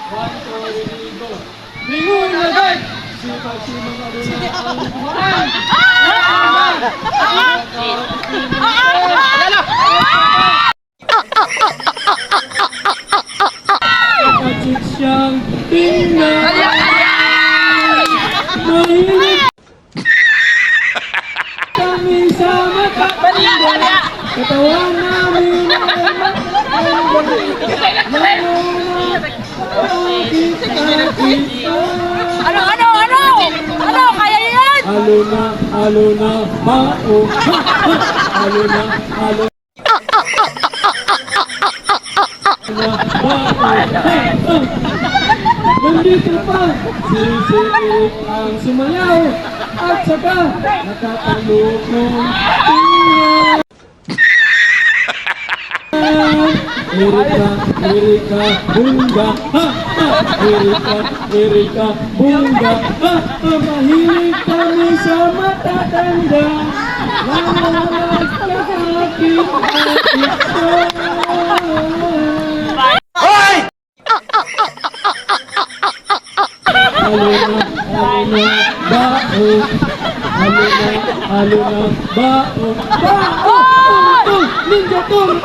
1, 2, 3, go! Lingon na guys! Sipag-sipag na doon na ang buwan! Kapatid siyang tingnan! Mahilig kami sa matatanda! Katawan namin Ano? Kaya yan? Alo na, bao. Alo na, bao. Nandito pa, si Eric ang sumayaw at saka nakatalukong tingnan. Erika, bunga, Erika, bunga, mahilig kami sa matatanda. Hoy! Aluna, bao, ninja tong,